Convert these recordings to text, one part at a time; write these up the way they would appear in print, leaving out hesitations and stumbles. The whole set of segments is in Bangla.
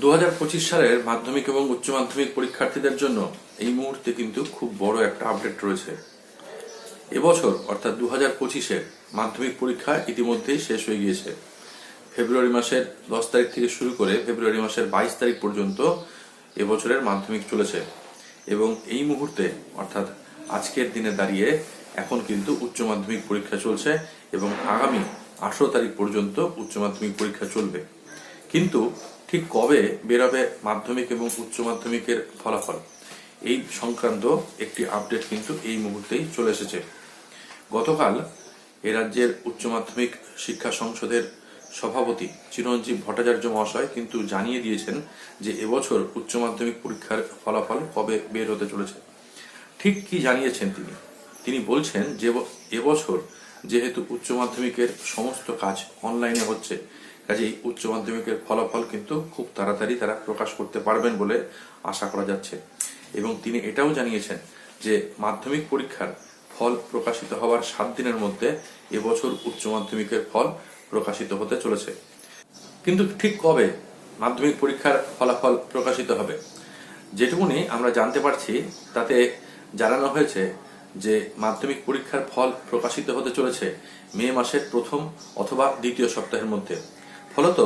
2025 সালের মাধ্যমিক এবং উচ্চ মাধ্যমিক পরীক্ষার্থীদের জন্য এই মুহূর্তে কিন্তু খুব বড় একটা আপডেট রয়েছে। এবছর অর্থাৎ 2025-এর মাধ্যমিক পরীক্ষা ইতিমধ্যেই শেষ হয়ে গিয়েছে। ফেব্রুয়ারি মাসের 10 তারিখ থেকে শুরু করে ফেব্রুয়ারি মাসের 22 তারিখ পর্যন্ত এবছরের মাধ্যমিক চলেছে এবং এই মুহূর্তে অর্থাৎ আজকের দিনে দাঁড়িয়ে এখন কিন্তু উচ্চ মাধ্যমিক পরীক্ষা চলছে এবং আগামী 18 তারিখ পর্যন্ত উচ্চ মাধ্যমিক পরীক্ষা চলবে। কিন্তু ঠিক কবে বেরোবে মাধ্যমিক এবং উচ্চ মাধ্যমিকের ফলাফল, এই সংক্রান্ত একটি আপডেট কিন্তু এই মুহূর্তেই চলে এসেছে। গতকাল এ রাজ্যের উচ্চ মাধ্যমিক শিক্ষা সংসদের সভাপতি চিরঞ্জীব ভট্টাচার্য মহাশয় কিন্তু জানিয়ে দিয়েছেন যে এবছর উচ্চ মাধ্যমিক পরীক্ষার ফলাফল কবে বের হতে চলেছে। ঠিক কি জানিয়েছেন তিনি বলছেন যে এবছর যেহেতু উচ্চ মাধ্যমিকের সমস্ত কাজ অনলাইনে হচ্ছে, কাজেই উচ্চ মাধ্যমিকের ফলাফল কিন্তু খুব তাড়াতাড়ি তারা প্রকাশ করতে পারবেন বলে আশা করা যাচ্ছে। এবং তিনি এটাও জানিয়েছেন যে মাধ্যমিক পরীক্ষার ফল প্রকাশিত হওয়ার 7 দিনের মধ্যে এবছর উচ্চ মাধ্যমিকের ফল প্রকাশিত হতে চলেছে। কিন্তু ঠিক কবে মাধ্যমিক পরীক্ষার ফলাফল প্রকাশিত হবে, যেটুকুনি আমরা জানতে পারছি তাতে জানানো হয়েছে যে মাধ্যমিক পরীক্ষার ফল প্রকাশিত হতে চলেছে মে মাসের প্রথম অথবা দ্বিতীয় সপ্তাহের মধ্যে। ফলত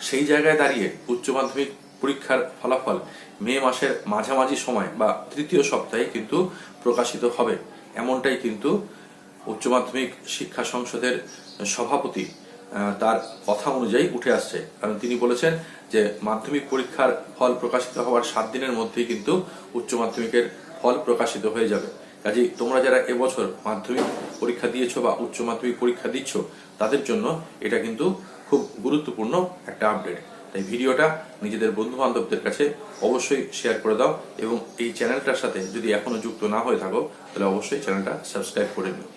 সেই জায়গায় দাঁড়িয়ে উচ্চ মাধ্যমিক পরীক্ষার ফলাফল মে মাসের মাঝামাঝি সময় বা তৃতীয় সপ্তাহে কিন্তু প্রকাশিত হবে, এমনটাই কিন্তু উচ্চ মাধ্যমিক শিক্ষা সংসদের সভাপতি তার কথা অনুযায়ী উঠে আসছে। কারণ তিনি বলেছেন যে মাধ্যমিক পরীক্ষার ফল প্রকাশিত হওয়ার 7 দিনের মধ্যেই কিন্তু উচ্চ মাধ্যমিকের ফল প্রকাশিত হয়ে যাবে। কাজেই তোমরা যারা এবছর মাধ্যমিক পরীক্ষা দিয়েছো বা উচ্চ মাধ্যমিক পরীক্ষা দিচ্ছ তাদের জন্য এটা কিন্তু খুব গুরুত্বপূর্ণ একটা আপডেট। তাই ভিডিওটা নিজেদের বন্ধু বান্ধবদের কাছে অবশ্যই শেয়ার করে দাও এবং এই চ্যানেলটার সাথে যদি এখনো যুক্ত না হয়ে থাকো তাহলে অবশ্যই চ্যানেলটা সাবস্ক্রাইব করে নিও।